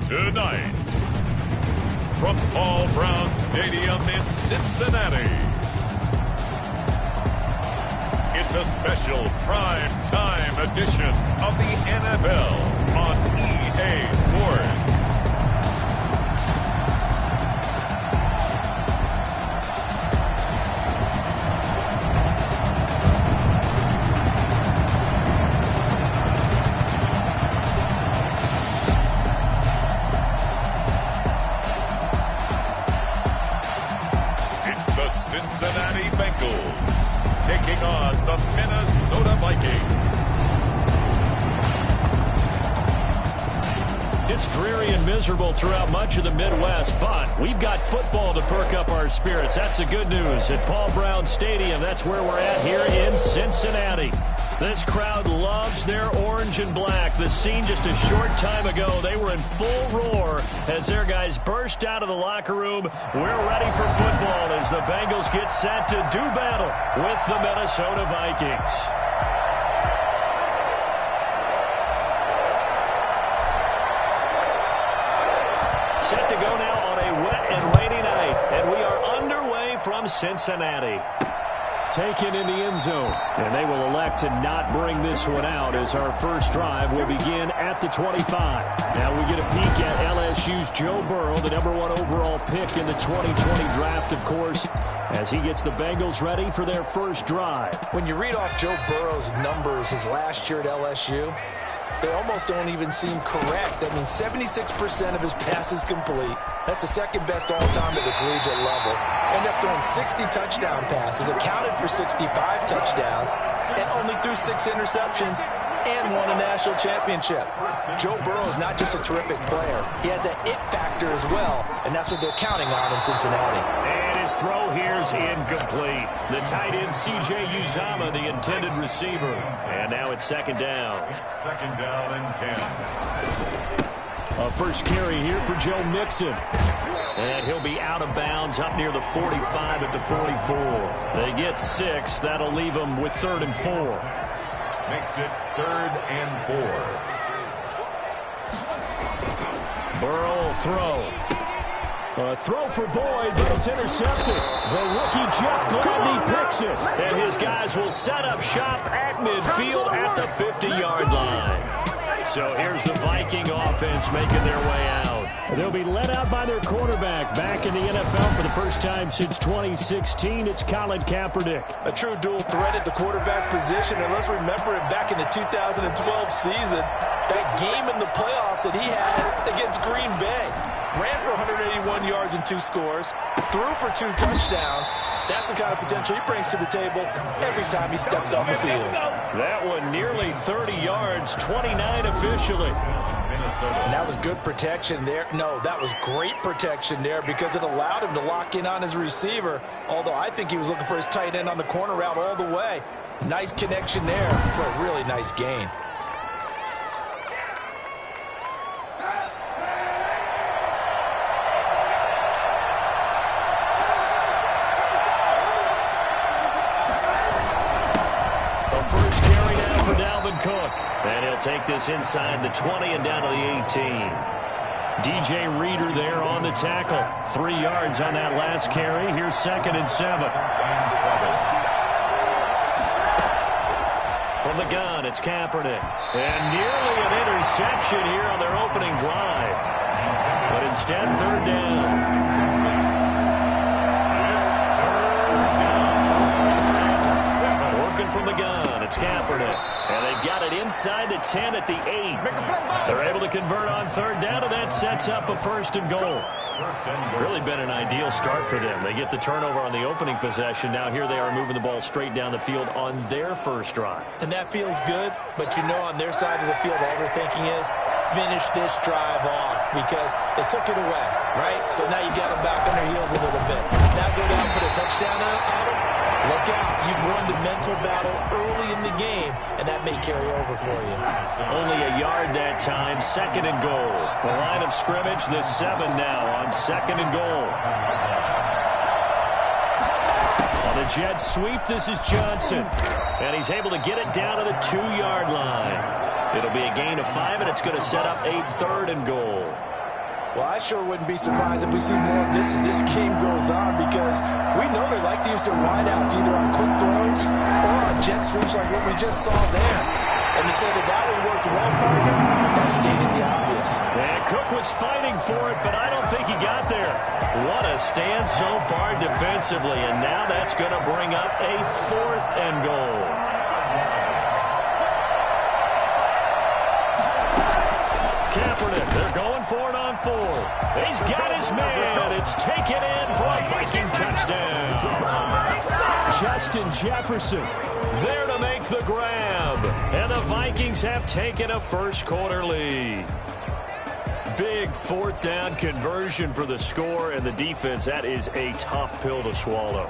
Tonight, from Paul Brown Stadium in Cincinnati, it's a special prime time edition of the NFL on EA Sports. Cincinnati Bengals taking on the Minnesota Vikings. It's dreary and miserable throughout much of the Midwest, but we've got football to perk up our spirits. That's the good news. At Paul Brown Stadium, that's where we're at here in Cincinnati. This crowd loves their orange and black. The scene just a short time ago, they were in full roar as their guys burst out of the locker room. We're ready for football as the Bengals get set to do battle with the Minnesota Vikings. Set to go now on a wet and rainy night, and we are underway from Cincinnati. Taken in the end zone, and they will elect to not bring this one out as our first drive will begin at the 25. Now we get a peek at LSU's Joe Burrow, the #1 overall pick in the 2020 draft, of course, as he gets the Bengals ready for their first drive. When you read off Joe Burrow's numbers his last year at LSU, they almost don't even seem correct. I mean, 76% of his passes complete. That's the second best all-time at the collegiate level. Ended up throwing 60 touchdown passes, accounted for 65 touchdowns, and only threw 6 interceptions and won a national championship. Joe Burrow is not just a terrific player. He has that it factor as well, and that's what they're counting on in Cincinnati. And his throw here's incomplete. The tight end C.J. Uzomah, the intended receiver. And now it's second down. It's second down and 10. A first carry here for Joe Mixon. And he'll be out of bounds up near the 45 at the 44. They get 6. That'll leave them with 3rd and 4. Makes it 3rd and 4. Burrow will throw. A throw for Boyd, but it's intercepted. The rookie Jeff Gladney picks it. And his guys will set up shop at midfield at the 50-yard line. So here's the Viking offense making their way out. They'll be led out by their quarterback. Back in the NFL for the first time since 2016, it's Colin Kaepernick. A true dual threat at the quarterback position. And let's remember it back in the 2012 season. That game in the playoffs that he had against Green Bay. Ran for 181 yards and 2 scores. Threw for 2 touchdowns. That's the kind of potential he brings to the table every time he steps on the field. That one nearly 30 yards, 29 officially. And that was good protection there. No, that was great protection there because it allowed him to lock in on his receiver. Although I think he was looking for his tight end on the corner route all the way. Nice connection there for a really nice gain. Cook, and he'll take this inside the 20 and down to the 18. DJ Reader there on the tackle. 3 yards on that last carry. Here's 2nd and 7. From the gun, it's Kaepernick. And nearly an interception here on their opening drive. But instead, 3rd down. From the gun, it's Kaepernick. And they've got it inside the 10 at the 8. They're able to convert on 3rd down, and that sets up a 1st and goal. Really been an ideal start for them. They get the turnover on the opening possession. Now here they are moving the ball straight down the field on their first drive. And that feels good, but you know on their side of the field all they're thinking is finish this drive off because they took it away, right? So now you got them back on their heels a little bit. Now go down and put a touchdown on them. Look out. You've won the mental battle early in the game, and that may carry over for you. Only a yard that time. 2nd and goal. The line of scrimmage, the 7 now on 2nd and goal. On the jet sweep, this is Johnson. And he's able to get it down to the 2-yard line. It'll be a gain of 5, and it's going to set up a 3rd and goal. Well, I sure wouldn't be surprised if we see more of this as this game goes on, because we know they like to use their wideouts either on quick throws or on jet sweeps like what we just saw there. And to say that that one worked well, partner, that's stating the obvious. And Cook was fighting for it, but I don't think he got there. What a stand so far defensively, and now that's going to bring up a 4th and goal. Kaepernick, they're going for it on 4. He's got his man. It's taken in for a Viking touchdown. Justin Jefferson there to make the grab. And the Vikings have taken a first-quarter lead. Big 4th down conversion for the score, and the defense, that is a tough pill to swallow.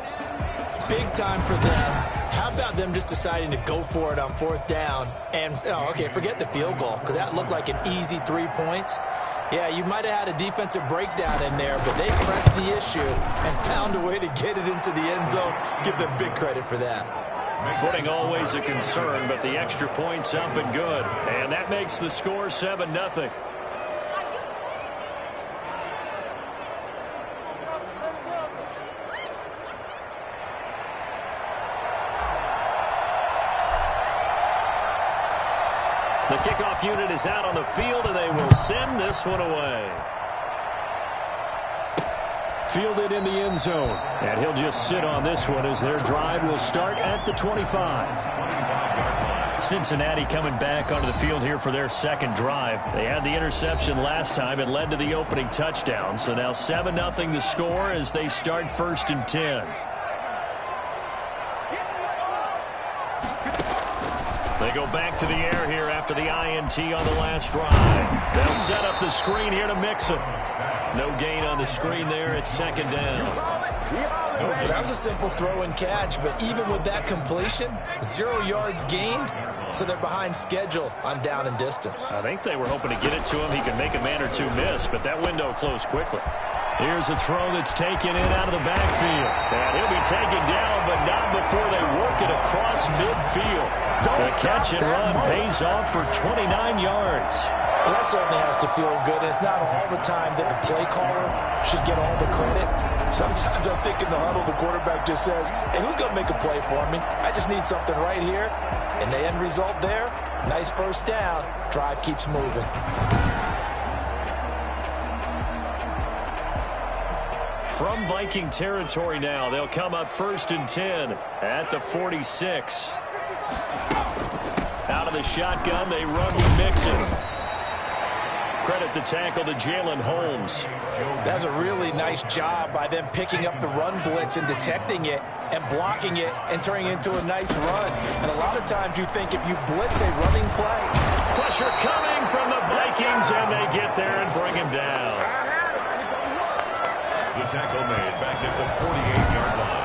Big time for them. How about them just deciding to go for it on 4th down? And, okay, forget the field goal, because that looked like an easy 3 points. Yeah, you might have had a defensive breakdown in there, but they pressed the issue and found a way to get it into the end zone. Give them big credit for that. Footing always a concern, but the extra point's up and good. And that makes the score 7-0. The kickoff unit is out on the field, and they will send this one away. Fielded in the end zone. And he'll just sit on this one as their drive will start at the 25. Cincinnati coming back onto the field here for their second drive. They had the interception last time. It led to the opening touchdown. So now 7-0 the score as they start 1st and 10. They go back to the air here after the INT on the last drive. They'll set up the screen here to Mixon. No gain on the screen there. It's 2nd down. That was a simple throw and catch, but even with that completion, 0 yards gained, so they're behind schedule on down and distance. I think they were hoping to get it to him. He could make a man or two miss, but that window closed quickly. Here's a throw that's taken in out of the backfield. And he'll be taken down, but not before they work it across midfield. The catch and run pays off for 29 yards. Well, that certainly has to feel good. It's not all the time that the play caller should get all the credit. Sometimes I think in the huddle, the quarterback just says, hey, who's going to make a play for me? I just need something right here. And the end result there, nice 1st down. Drive keeps moving. From Viking territory now, they'll come up 1st and 10 at the 46. Out of the shotgun, they run with Mixon. Credit the tackle to Jalen Holmes. That's a really nice job by them picking up the run blitz and detecting it and blocking it and turning it into a nice run. And a lot of times you think if you blitz a running play. Pressure coming from the Vikings, and they get there and bring him down. The tackle made back at the 48-yard line.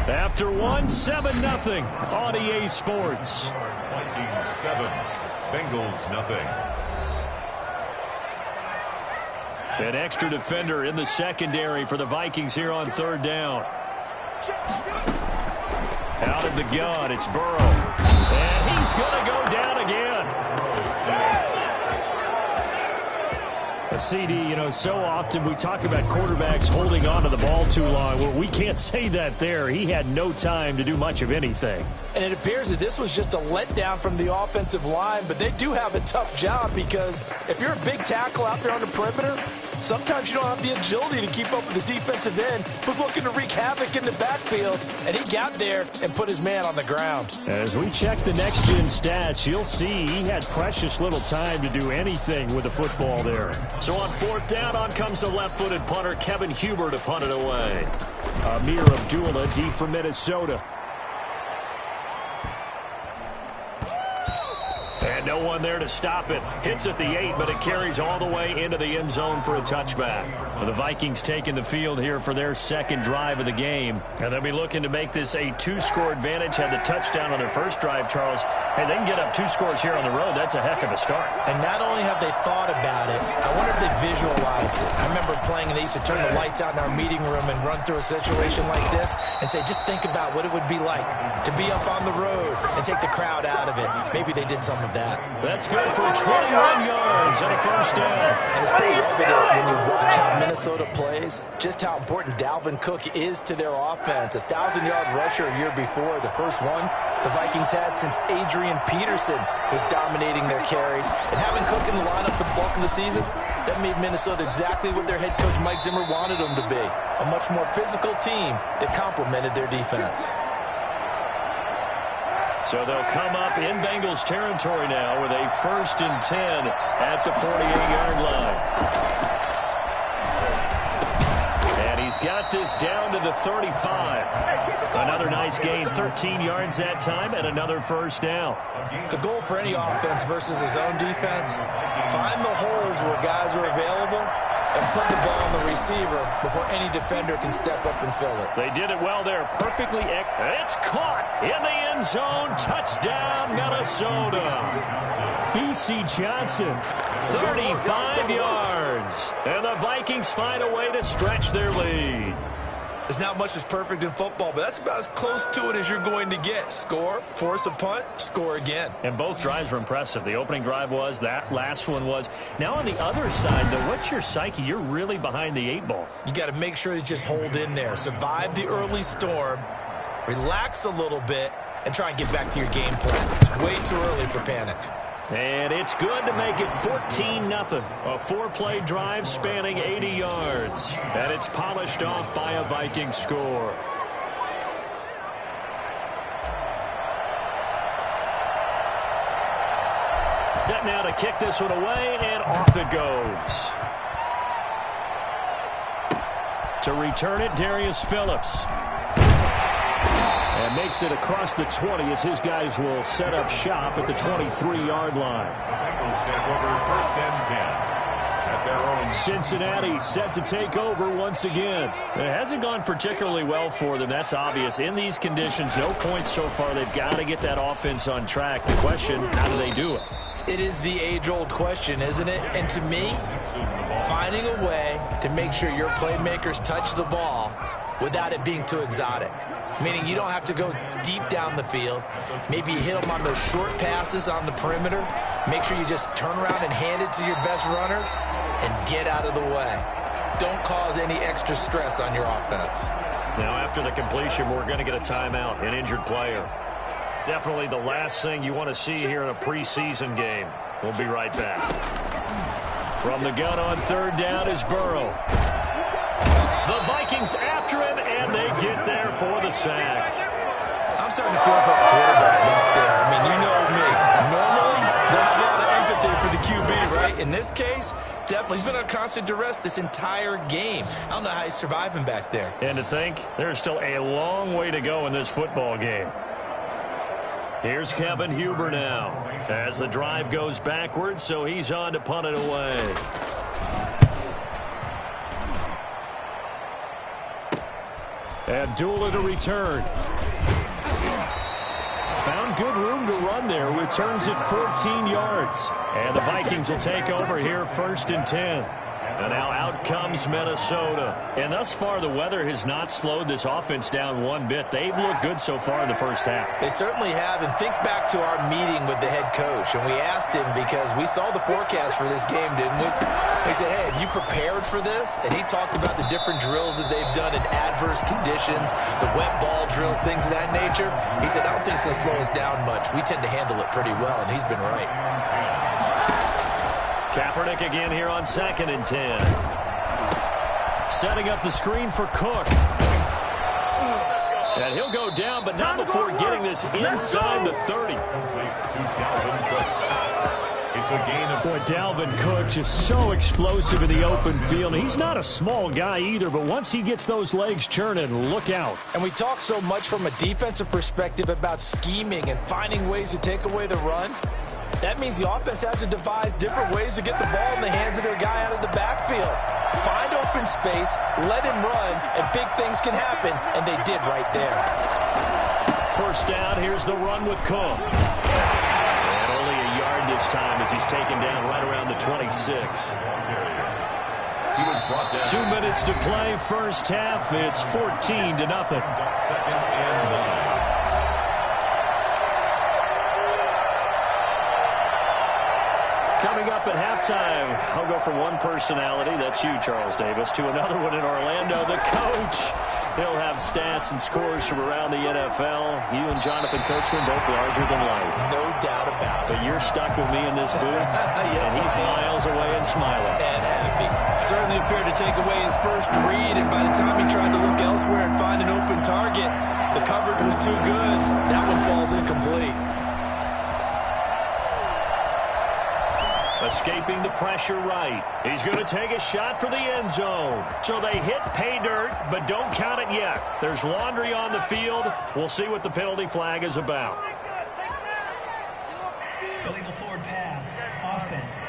After one, 7-0 on EA Sports. Vikings 7, Bengals 0. An extra defender in the secondary for the Vikings here on 3rd down. Out of the gun, it's Burrow. And he's going to go down again. A CD, you know, so often we talk about quarterbacks holding on to the ball too long. Well, we can't say that there. He had no time to do much of anything. And it appears that this was just a letdown from the offensive line, but they do have a tough job because if you're a big tackle out there on the perimeter, sometimes you don't have the agility to keep up with the defensive end who's looking to wreak havoc in the backfield, and he got there and put his man on the ground. As we check the next-gen stats, you'll see he had precious little time to do anything with the football there. So on 4th down, on comes the left-footed punter, Kevin Huber, to punt it away. Amir Abdullah deep for Minnesota. And no one there to stop it. Hits at the 8, but it carries all the way into the end zone for a touchback. Well, the Vikings taking the field here for their second drive of the game. And they'll be looking to make this a 2-score advantage. Had the touchdown on their first drive, Charles. Hey, they can get up 2 scores here on the road. That's a heck of a start. And not only have they thought about it, I wonder if they visualized it. I remember playing, and they used to turn the lights out in our meeting room and run through a situation like this and say, just think about what it would be like to be up on the road and take the crowd out of it. Maybe they did some of that. That's good for 21 yards and a first down. And it's pretty evident when you watch how Minnesota plays, just how important Dalvin Cook is to their offense. A 1,000-yard rusher a year before, the first one the Vikings had since Adrian Peterson was dominating their carries. And having Cook in the lineup for the bulk of the season, that made Minnesota exactly what their head coach Mike Zimmer wanted them to be. A much more physical team that complemented their defense. So they'll come up in Bengals territory now with a 1st and 10 at the 48-yard line. And he's got this down to the 35. Another nice gain, 13 yards that time, and another first down. The goal for any offense versus his own defense, find the holes where guys are available and put the ball on the receiver before any defender can step up and fill it. They did it well there, perfectly. It's caught in the end zone. Touchdown, Minnesota. B.C. Johnson, 35 yards. And the Vikings find a way to stretch their lead. There's not much that's perfect in football, but that's about as close to it as you're going to get. Score, force a punt, score again. And both drives were impressive. The opening drive was, that last one was. Now on the other side, though, what's your psyche? You're really behind the 8 ball. You got to make sure you just hold in there. Survive the early storm, relax a little bit, and try and get back to your game plan. It's way too early for panic. And it's good to make it 14-0. A 4-play drive spanning 80 yards. And it's polished off by a Viking score. Set now to kick this one away, and off it goes. To return it, Darius Phillips. And makes it across the 20 as his guys will set up shop at the 23-yard line. Cincinnati set to take over once again. It hasn't gone particularly well for them. That's obvious. In these conditions, no points so far. They've got to get that offense on track. The question, how do they do it? It is the age-old question, isn't it? And to me, finding a way to make sure your playmakers touch the ball without it being too exotic. Meaning you don't have to go deep down the field. Maybe you hit them on those short passes on the perimeter. Make sure you just turn around and hand it to your best runner and get out of the way. Don't cause any extra stress on your offense. Now after the completion, we're going to get a timeout, an injured player. Definitely the last thing you want to see here in a preseason game. We'll be right back. From the gun on 3rd down is Burrow. The Vikings after him, and they get there for the sack. I'm starting to feel for the quarterback back there. I mean, you know me. Normally, don't have a lot of empathy for the QB, right? In this case, definitely. He's been under constant duress this entire game. I don't know how he's surviving back there. And to think, there's still a long way to go in this football game. Here's Kevin Huber now as the drive goes backwards, so he's on to punt it away. Abdullah to return. Found good room to run there. Returns it 14 yards. And the Vikings will take over here 1st and 10. And now out comes Minnesota. And thus far, the weather has not slowed this offense down one bit. They've looked good so far in the first half. They certainly have. And think back to our meeting with the head coach. And we asked him because we saw the forecast for this game, didn't we? We said, hey, have you prepared for this? And he talked about the different drills that they've done in adverse conditions, the wet ball drills, things of that nature. He said, I don't think it's going to slow us down much. We tend to handle it pretty well, and he's been right. Kaepernick again here on 2nd and 10. Setting up the screen for Cook. And he'll go down, but not before getting this inside the 30. It's a gain of... Boy, Dalvin Cook just so explosive in the open field. He's not a small guy either, but once he gets those legs churning, look out. And we talk so much from a defensive perspective about scheming and finding ways to take away the run. That means the offense has to devise different ways to get the ball in the hands of their guy out of the backfield. Find open space, let him run, and big things can happen, and they did right there. First down, here's the run with Cook. And only a yard this time as he's taken down right around the 26. 2 minutes to play, first half. It's 14-0. Second and 9. Coming up at halftime, I'll go from one personality, that's you, Charles Davis, to another one in Orlando, the coach. He'll have stats and scores from around the NFL. You and Jonathan Coachman both larger than life. No doubt about it. But you're stuck with me in this booth, yes, and he's miles away and smiling. And happy. Certainly appeared to take away his first read, and by the time he tried to look elsewhere and find an open target, the coverage was too good. That one falls incomplete. Escaping the pressure right. He's going to take a shot for the end zone. So they hit pay dirt, but don't count it yet. There's laundry on the field. We'll see what the penalty flag is about. Illegal forward pass. Offense.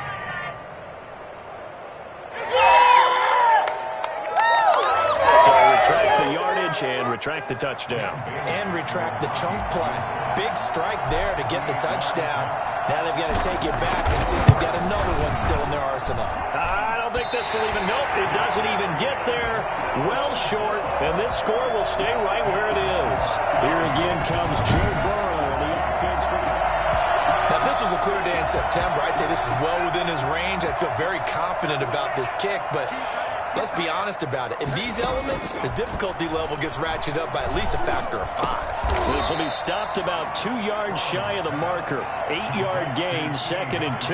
So retract the yardage and retract the touchdown. And retract the chunk play. Big strike there to get the touchdown. Now they've got to take it back and see if they've got another one still in their arsenal. I don't think this will even, nope, it doesn't even get there. Well short, and this score will stay right where it is. Here again comes Joe Burrow on the offense. Now, if this was a clear day in September, I'd say this is well within his range. I'd feel very confident about this kick, but let's be honest about it. In these elements, the difficulty level gets ratcheted up by at least a factor of 5. This will be stopped about 2 yards shy of the marker. 8-yard gain, 2nd and 2.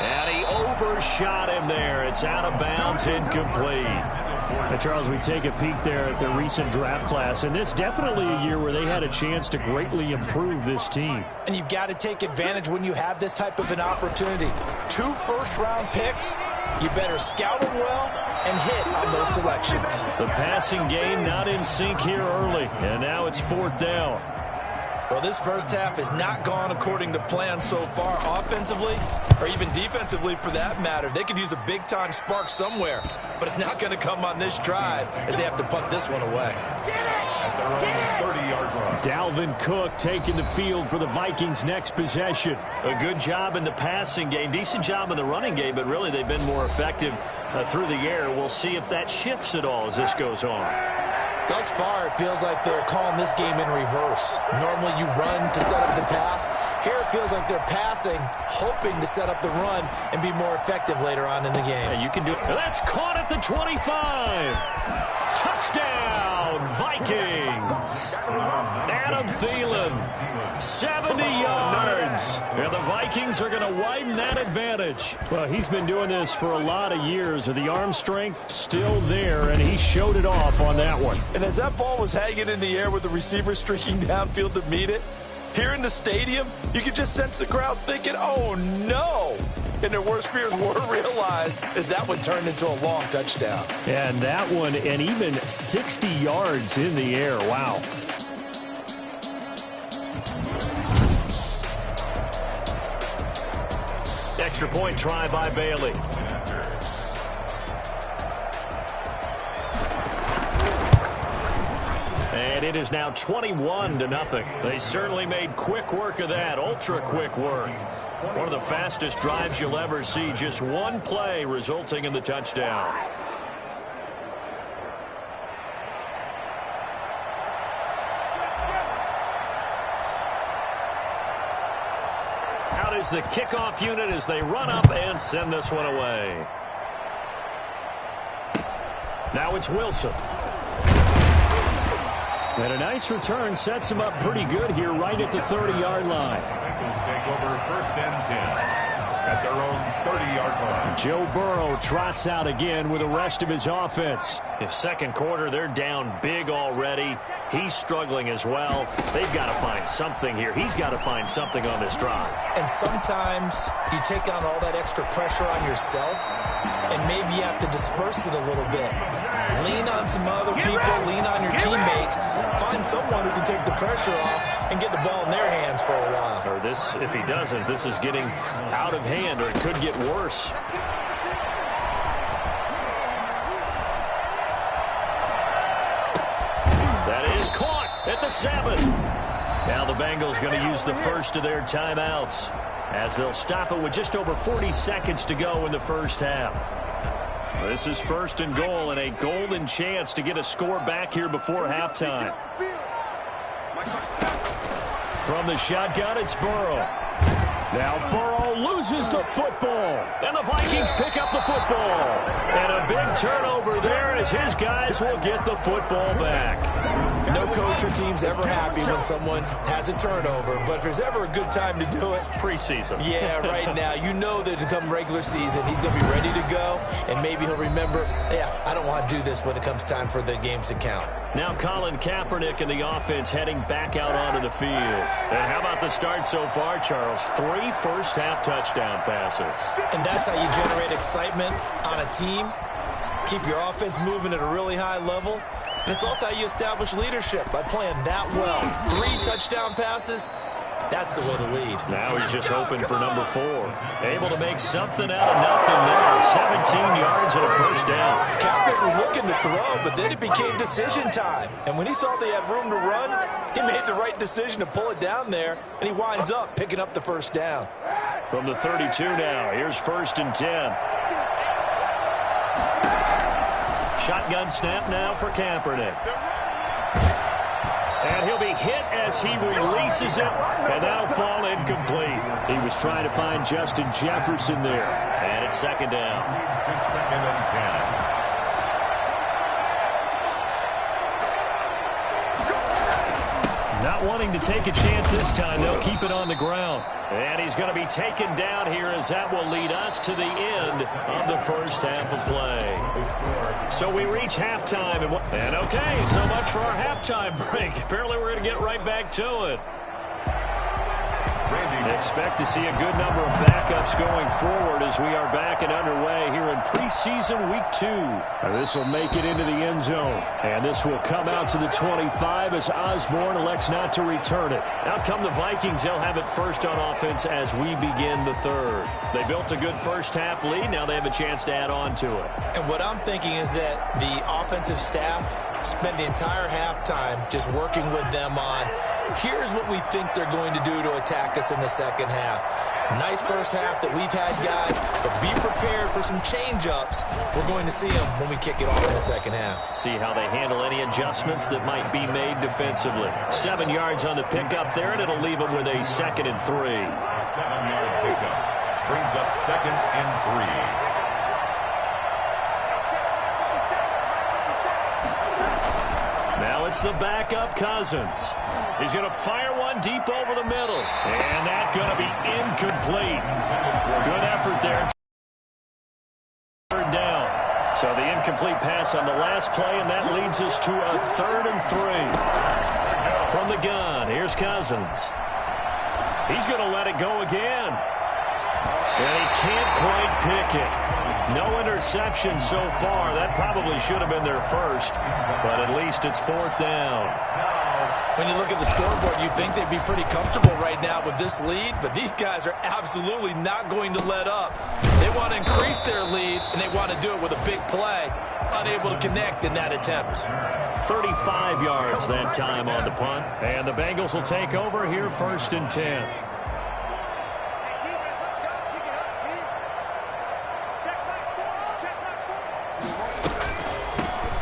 And he overshot him there. It's out of bounds, incomplete. Now, Charles, we take a peek there at the recent draft class, and it's definitely a year where they had a chance to greatly improve this team. And you've got to take advantage when you have this type of an opportunity. 2 first-round picks, you better scout them well and hit on those selections. The passing game not in sync here early, and now it's 4th down. Well, this first half has not gone according to plan so far offensively, or even defensively for that matter. They could use a big-time spark somewhere, but it's not going to come on this drive as they have to punt this one away. At their own 30-yard line. Dalvin Cook taking the field for the Vikings' next possession. A good job in the passing game, decent job in the running game, but really they've been more effective through the air. We'll see if that shifts at all as this goes on. Thus far, it feels like they're calling this game in reverse. Normally you run to set up the pass. Here it feels like they're passing, hoping to set up the run and be more effective later on in the game. Yeah, you can do it. That's caught at the 25. Touchdown, Vikings. Adam Thielen, 70 yards. And the Vikings are going to widen that advantage. Well, he's been doing this for a lot of years. The arm strength still there, and he showed it off on that one. And as that ball was hanging in the air with the receiver streaking downfield to meet it, here in the stadium, you could just sense the crowd thinking, oh, no. And their worst fears were realized as that one turned into a long touchdown. And that one, and even 60 yards in the air. Wow. Extra point try by Bailey. And it is now 21-0. They certainly made quick work of that, ultra quick work. One of the fastest drives you'll ever see, just one play resulting in the touchdown. Out is the kickoff unit as they run up and send this one away. Now it's Wilson. And a nice return sets him up pretty good here right at the 30-yard line. Bengals take over 1st and 10 at their own 30-yard line. Joe Burrow trots out again with the rest of his offense. If second quarter, they're down big already. He's struggling as well. They've got to find something here. He's got to find something on this drive. And sometimes you take on all that extra pressure on yourself, and maybe you have to disperse it a little bit. Lean on some other people. Lean on your teammates. Find someone who can take the pressure off and get the ball in their hands for a while. Or this, if he doesn't, this is getting out of hand, or it could get worse. That is caught at the 7. Now the Bengals going to use the first of their timeouts, as they'll stop it with just over 40 seconds to go in the first half. This is 1st and goal, and a golden chance to get a score back here before halftime. From the shotgun, it's Burrow. Now Burrow loses the football, and the Vikings pick up the football. And a big turnover there as his guys will get the football back. No coach or team's ever happy when someone has a turnover, but if there's ever a good time to do it, preseason. Yeah, right now. You know that come regular season, he's going to be ready to go, and maybe he'll remember, yeah, I don't want to do this when it comes time for the games to count. Now Colin Kaepernick and the offense heading back out onto the field. And how about the start so far, Charles? 3 first-half touchdown passes. And that's how you generate excitement on a team. Keep your offense moving at a really high level. And it's also how you establish leadership, by playing that well. 3 touchdown passes, that's the way to lead. Now he's just open for number 4. Able to make something out of nothing there. 17 yards and a first down. Kaepernick was looking to throw, but then it became decision time. And when he saw they had room to run, he made the right decision to pull it down there, and he winds up picking up the first down. From the 32 now, here's 1st and 10. Shotgun snap now for Kaepernick. And he'll be hit as he releases it, and that'll fall incomplete. He was trying to find Justin Jefferson there. And it's 2nd down. It's 2nd and 10. Not wanting to take a chance this time, they'll keep it on the ground. And he's going to be taken down here, as that will lead us to the end of the first half of play. So we reach halftime. And okay, so much for our halftime break. Apparently we're going to get right back to it. Expect to see a good number of backups going forward as we are back and underway here in preseason week 2. This will make it into the end zone. And this will come out to the 25 as Osborne elects not to return it. Out come the Vikings. They'll have it first on offense as we begin the 3rd. They built a good first half lead. Now they have a chance to add on to it. And what I'm thinking is that the offensive staff spent the entire halftime just working with them on, here's what we think they're going to do to attack us in the second half. Nice first half that we've had, guys, but be prepared for some change-ups. We're going to see them when we kick it off in the second half. See how they handle any adjustments that might be made defensively. 7 yards on the pickup there, and it'll leave them with a 2nd and 3. 7-yard pickup brings up 2nd and 3. It's the backup Cousins. He's going to fire one deep over the middle. And that's going to be incomplete. Good effort there. 3rd down. So the incomplete pass on the last play, and that leads us to a 3rd and 3. From the gun, here's Cousins. He's going to let it go again. And he can't quite pick it. No interception so far. That probably should have been their first, but at least it's 4th down. When you look at the scoreboard, you'd think they'd be pretty comfortable right now with this lead, but these guys are absolutely not going to let up. They want to increase their lead, and they want to do it with a big play. Unable to connect in that attempt. 35 yards that time on the punt, and the Bengals will take over here 1st and 10.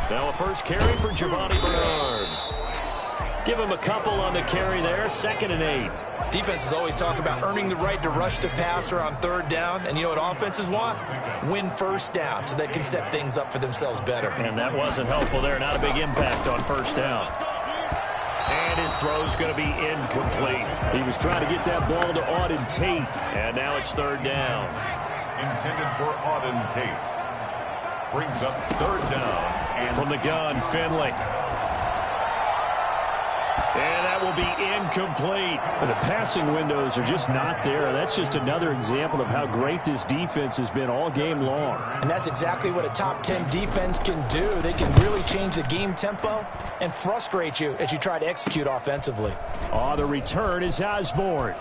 Now a first carry for Giovanni Bernard. Give him a couple on the carry there. 2nd and 8. Defenses always talk about earning the right to rush the passer on 3rd down. And you know what offenses want? Win 1st down so they can set things up for themselves better. And that wasn't helpful there. Not a big impact on 1st down. And his throw's going to be incomplete. He was trying to get that ball to Auden Tate. And now it's 3rd down. Intended for Auden Tate. Brings up 3rd down. And from the gun, Finley. And that will be incomplete. The passing windows are just not there. That's just another example of how great this defense has been all game long. And that's exactly what a top 10 defense can do. They can really change the game tempo and frustrate you as you try to execute offensively. Oh, the return is Osborne.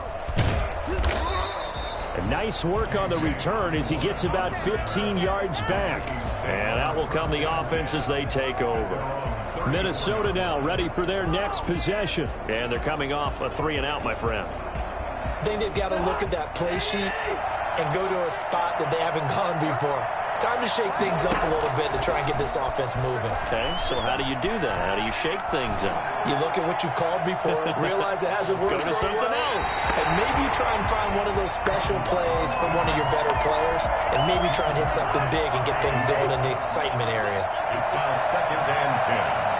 And nice work on the return as he gets about 15 yards back. And out will come the offense as they take over. Minnesota now ready for their next possession. And they're coming off a 3-and-out, my friend. I think they've got to look at that play sheet and go to a spot that they haven't gone before. Time to shake things up a little bit to try and get this offense moving. Okay, so how do you do that? How do you shake things up? You look at what you've called before, realize it hasn't worked Go to something else. And maybe try and find one of those special plays from one of your better players, and maybe try and hit something big and get things going in the excitement area. It's now 2nd and 10.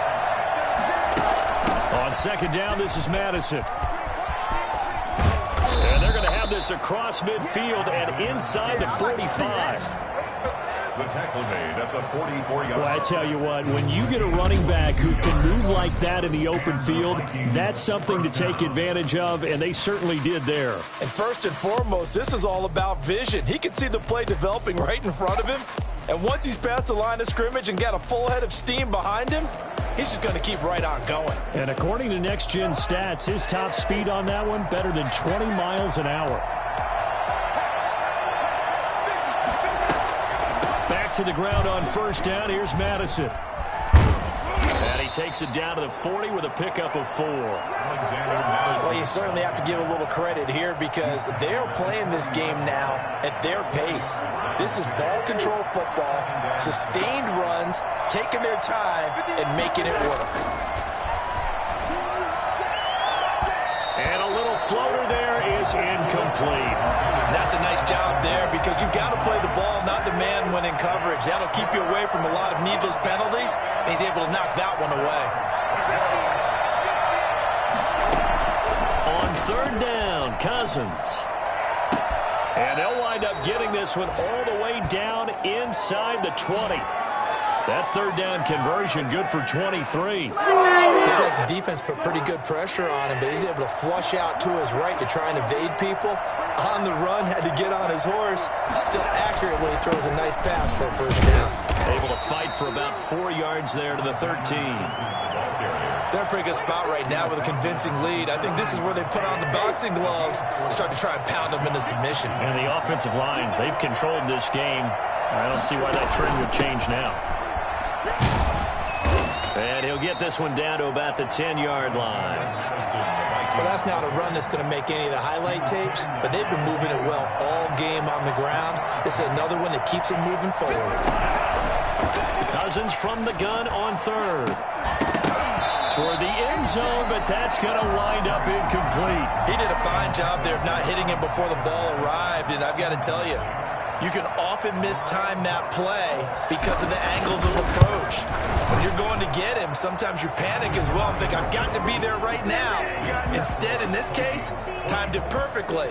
On 2nd down, this is Madison. And they're going to have this across midfield and inside the 45. The tackle made at the 44-yard line. Well, I tell you what, when you get a running back who can move like that in the open field, that's something to take advantage of, and they certainly did there. And first and foremost, this is all about vision. He can see the play developing right in front of him, and once he's past the line of scrimmage and got a full head of steam behind him, he's just going to keep right on going. And according to Next Gen Stats, his top speed on that one, better than 20 miles an hour. Back to the ground on 1st down. Here's Madison. And he takes it down to the 40 with a pickup of 4. Well, you certainly have to give a little credit here because they're playing this game now at their pace. This is ball control football, sustained runs, taking their time, and making it work. And a little floater there is incomplete. That's a nice job there because you've got to play the ball, not the man when in coverage. That'll keep you away from a lot of needless penalties, and he's able to knock that one away. On 3rd down, Cousins. And they'll wind up getting this one all the way down inside the 20. That 3rd down conversion good for 23. Looked like the defense put pretty good pressure on him, but he's able to flush out to his right to try and evade people. On the run, had to get on his horse. Still accurately throws a nice pass for a 1st down. Able to fight for about 4 yards there to the 13. They're in a pretty good spot right now with a convincing lead. I think this is where they put on the boxing gloves and start to try and pound them into submission. And the offensive line, they've controlled this game. I don't see why that trend would change now. And he'll get this one down to about the 10-yard line. Well, that's not a run that's going to make any of the highlight tapes, but they've been moving it well all game on the ground. This is another one that keeps them moving forward. Cousins from the gun on 3rd. Toward the end zone, but that's going to wind up incomplete. He did a fine job there of not hitting him before the ball arrived, and I've got to tell you, you can often mistime that play because of the angles of approach. When you're going to get him, sometimes you panic as well and think, I've got to be there right now. Instead, in this case, timed it perfectly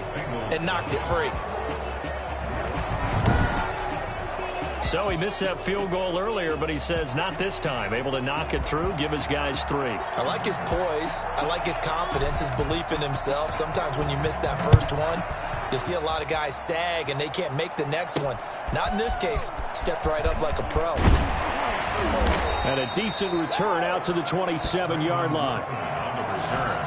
and knocked it free. So he missed that field goal earlier, but he says not this time. Able to knock it through, give his guys 3. I like his poise. I like his confidence, his belief in himself. Sometimes when you miss that first one, you'll see a lot of guys sag and they can't make the next one. Not in this case. Stepped right up like a pro. And a decent return out to the 27-yard line. On the return,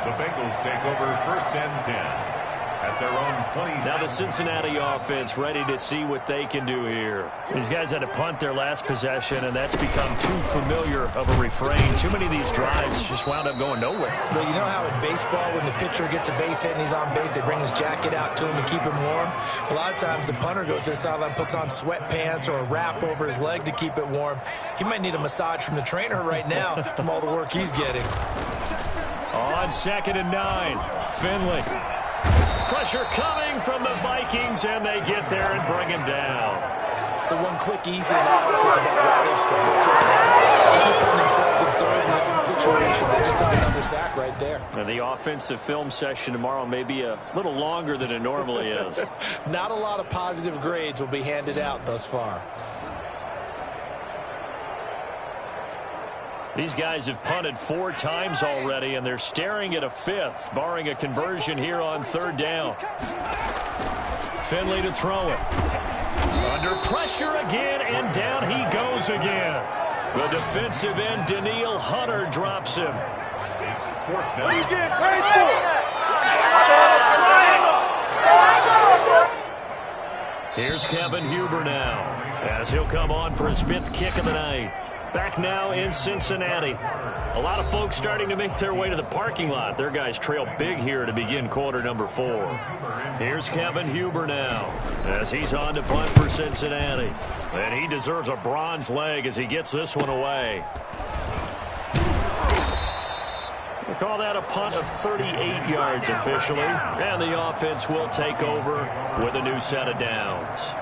the Bengals take over 1st and 10. At their own 20. Now the Cincinnati offense ready to see what they can do here. These guys had to punt their last possession, and that's become too familiar of a refrain. Too many of these drives just wound up going nowhere. Well, you know how in baseball, when the pitcher gets a base hit and he's on base, they bring his jacket out to him to keep him warm? A lot of times the punter goes to the sideline, puts on sweatpants or a wrap over his leg to keep it warm. He might need a massage from the trainer right now from all the work he's getting. On 2nd and 9, Finley. Pressure coming from the Vikings, and they get there and bring him down. So one quick, easy analysis about why they've struggled so far. They keep putting themselves in 3rd and long situations. They just took another sack right there. And the offensive film session tomorrow may be a little longer than it normally is. Not a lot of positive grades will be handed out thus far. These guys have punted 4 times already, and they're staring at a 5th, barring a conversion here on 3rd down. Finley to throw it. Under pressure again, and down he goes again. The defensive end, Daniil Hunter, drops him. 4th down. Here's Kevin Huber now, as he'll come on for his 5th kick of the night. Back now in Cincinnati. A lot of folks starting to make their way to the parking lot. Their guys trail big here to begin quarter number 4. Here's Kevin Huber now, as he's on to punt for Cincinnati. And he deserves a bronze leg as he gets this one away. We'll call that a punt of 38 yards officially. And the offense will take over with a new set of downs.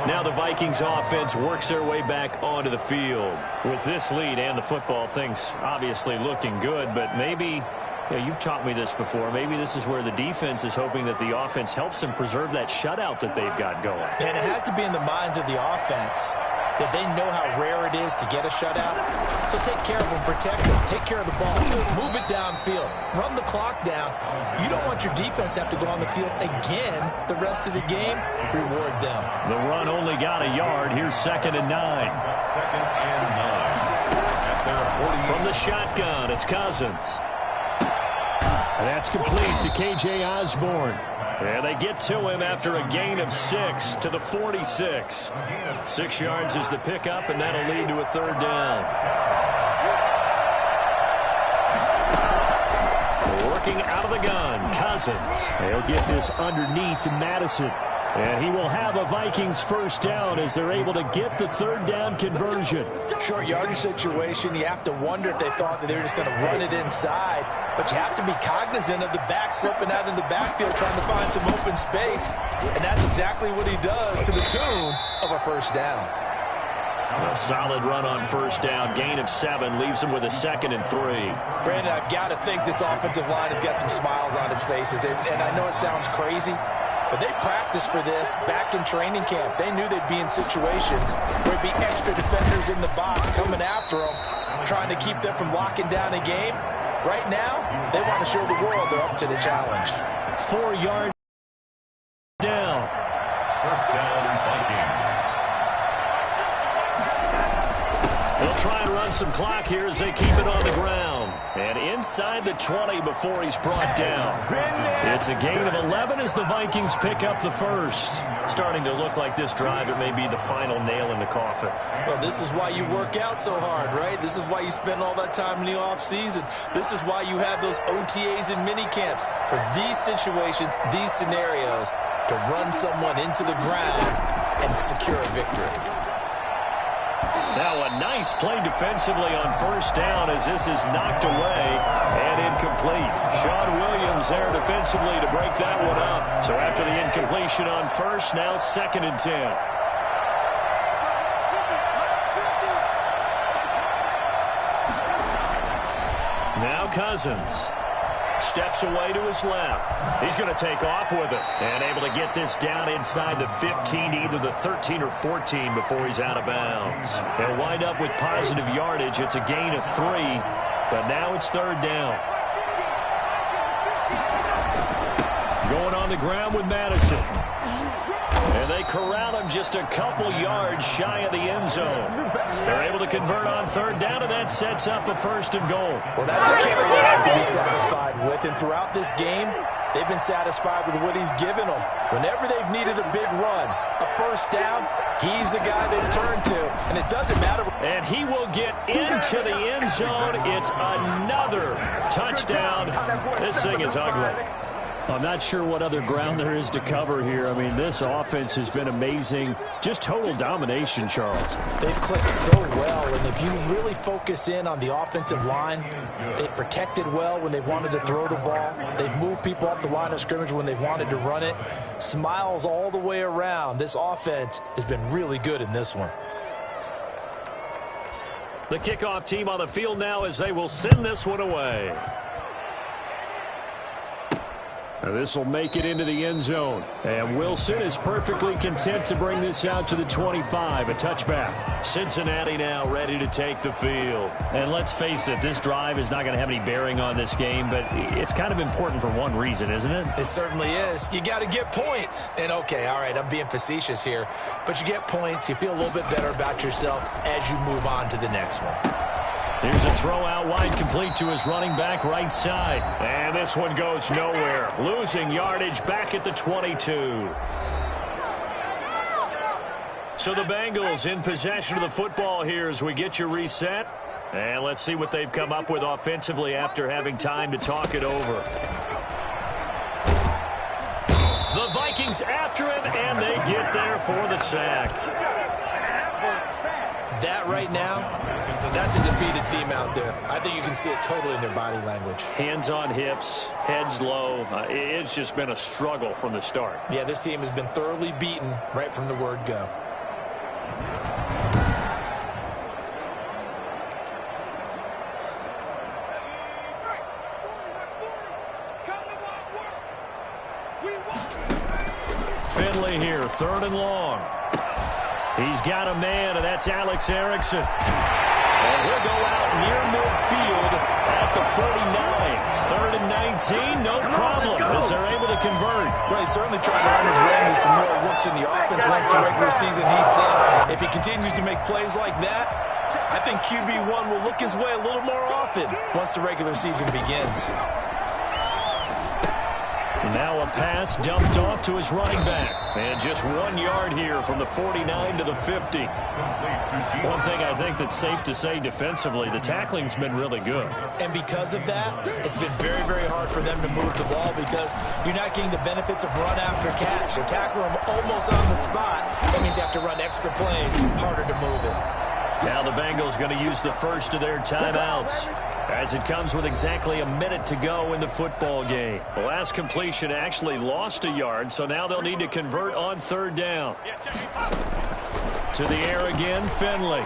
Now the Vikings offense works their way back onto the field. With this lead and the football, things obviously looking good, but maybe, you've taught me this before, maybe this is where the defense is hoping that the offense helps them preserve that shutout that they've got going. And it has to be in the minds of the offense that they know how rare it is to get a shutout. So take care of them, protect them, take care of the ball, move it downfield, run the clock down. You don't want your defense to have to go on the field again the rest of the game. Reward them. The run only got a yard. Here's 2nd and 9. 2nd and 9. From the shotgun, it's Cousins. And that's complete to K.J. Osborne. And they get to him after a gain of 6 to the 46. 6 yards is the pickup, and that'll lead to a 3rd down. Working out of the gun, Cousins. They'll get this underneath to Madison. And he will have a Vikings 1st down as they're able to get the 3rd down conversion. Short yardage situation, you have to wonder if they thought that they were just going to run it inside. But you have to be cognizant of the back slipping out in the backfield trying to find some open space. And that's exactly what he does to the tune of a 1st down. A solid run on 1st down. Gain of 7 leaves him with a 2nd and 3. Brandon, I've got to think this offensive line has got some smiles on its faces. And I know it sounds crazy, but they practiced for this back in training camp. They knew they'd be in situations where there'd be extra defenders in the box coming after them, trying to keep them from locking down a game. Right now, they want to show the world they're up to the challenge. 4 yards down. 1st down, Vikings. They'll try and run some clock here as they keep it on the ground. And inside the 20 before he's brought down. It's a gain of 11 as the Vikings pick up the 1st. Starting to look like this drive, it may be the final nail in the coffin. Well, this is why you work out so hard, right? This is why you spend all that time in the offseason. This is why you have those OTAs and mini camps. For these situations, these scenarios, to run someone into the ground and secure a victory. Now a nice play defensively on 1st down as this is knocked away and incomplete. Sean Williams there defensively to break that one up. So after the incompletion on 1st, now 2nd and 10. Now Cousins. Steps away to his left. He's going to take off with it. And able to get this down inside the 15, either the 13 or 14 before he's out of bounds. He'll wind up with positive yardage. It's a gain of 3, but now it's 3rd down. Going on the ground with Madison. And they corral him just a couple yards shy of the end zone. They're able to convert on 3rd down, and that sets up a 1st and goal. Well, that's a carry they have to be satisfied with. And throughout this game, they've been satisfied with what he's given them. Whenever they've needed a big run, a 1st down, he's the guy they've turned to. And it doesn't matter. And he will get into the end zone. It's another touchdown. This thing is ugly. I'm not sure what other ground there is to cover here. I mean, this offense has been amazing. Just total domination, Charles. They've clicked so well, and if you really focus in on the offensive line, they've protected well when they've wanted to throw the ball. They've moved people off the line of scrimmage when they've wanted to run it. Smiles all the way around. This offense has been really good in this one. The kickoff team on the field now as they will send this one away. This will make it into the end zone. And Wilson is perfectly content to bring this out to the 25, a touchback. Cincinnati now ready to take the field. And let's face it, this drive is not going to have any bearing on this game, but it's kind of important for one reason, isn't it? It certainly is. You got to get points. And okay, all right, I'm being facetious here, but you get points, you feel a little bit better about yourself as you move on to the next one. Here's a throw out wide, complete to his running back right side. And this one goes nowhere. Losing yardage back at the 22. So the Bengals in possession of the football here as we get you reset. And let's see what they've come up with offensively after having time to talk it over. The Vikings after him, and they get there for the sack. That right now, that's a defeated team out there. I think you can see it totally in their body language. Hands on hips, heads low. It's just been a struggle from the start. Yeah, this team has been thoroughly beaten right from the word go. Finley here, 3rd and long. He's got a man, and that's Alex Erickson. And he'll go out near midfield at the 49. 3rd and 19, no problem, as they're able to convert. Well, he's certainly trying to earn his way into some more looks in the offense once the regular season heats up. If he continues to make plays like that, I think QB1 will look his way a little more often once the regular season begins. Now a pass dumped off to his running back. And just 1 yard here from the 49 to the 50. One thing I think that's safe to say defensively, the tackling's been really good. And because of that, it's been very, very hard for them to move the ball because you're not getting the benefits of run after catch. They're tackling them almost on the spot. That means you have to run extra plays, harder to move it. Now the Bengals going to use the first of their timeouts, as it comes with exactly a minute to go in the football game. The last completion actually lost a yard, so now they'll need to convert on 3rd down. To the air again, Finley.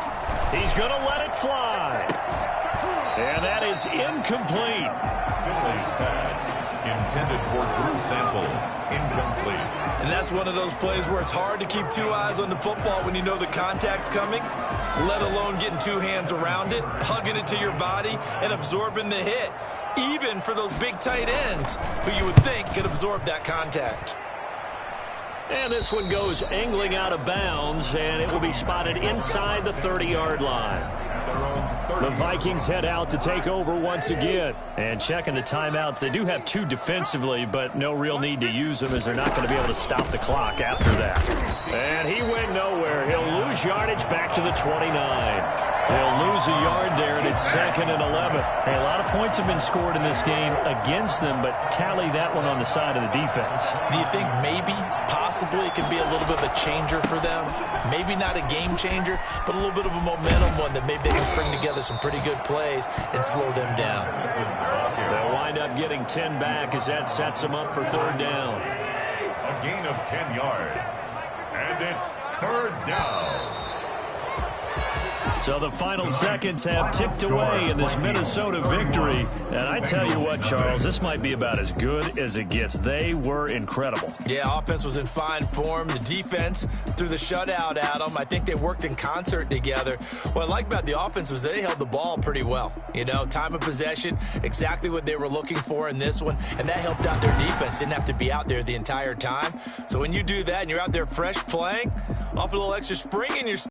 He's going to let it fly. And that is incomplete. Finley's pass intended for Drew Sample. Incomplete. And that's one of those plays where it's hard to keep 2 eyes on the football when you know the contact's coming, let alone getting 2 hands around it, hugging it to your body, and absorbing the hit, even for those big tight ends who you would think could absorb that contact. And this one goes angling out of bounds, and it will be spotted inside the 30-yard line. The Vikings head out to take over once again. And checking the timeouts, they do have 2 defensively, but no real need to use them as they're not going to be able to stop the clock after that. And he went nowhere. He'll lose yardage back to the 29. He'll lose a yard there, and it's 2nd and 11. Hey, a lot of points have been scored in this game against them, but tally that one on the side of the defense. Do you think maybe, possibly, it could be a little bit of a changer for them? Maybe not a game changer, but a little bit of a momentum one that maybe they can string together some pretty good plays and slow them down. They'll wind up getting 10 back as that sets them up for 3rd down. A gain of 10 yards. And it's 3rd down. So the final seconds have ticked away in this Minnesota victory. And I tell you what, Charles, this might be about as good as it gets. They were incredible. Yeah, offense was in fine form. The defense threw the shutout at them. I think they worked in concert together. What I like about the offense was they held the ball pretty well. You know, time of possession, exactly what they were looking for in this one. And that helped out their defense. Didn't have to be out there the entire time. So when you do that and you're out there fresh playing, off a little extra spring in your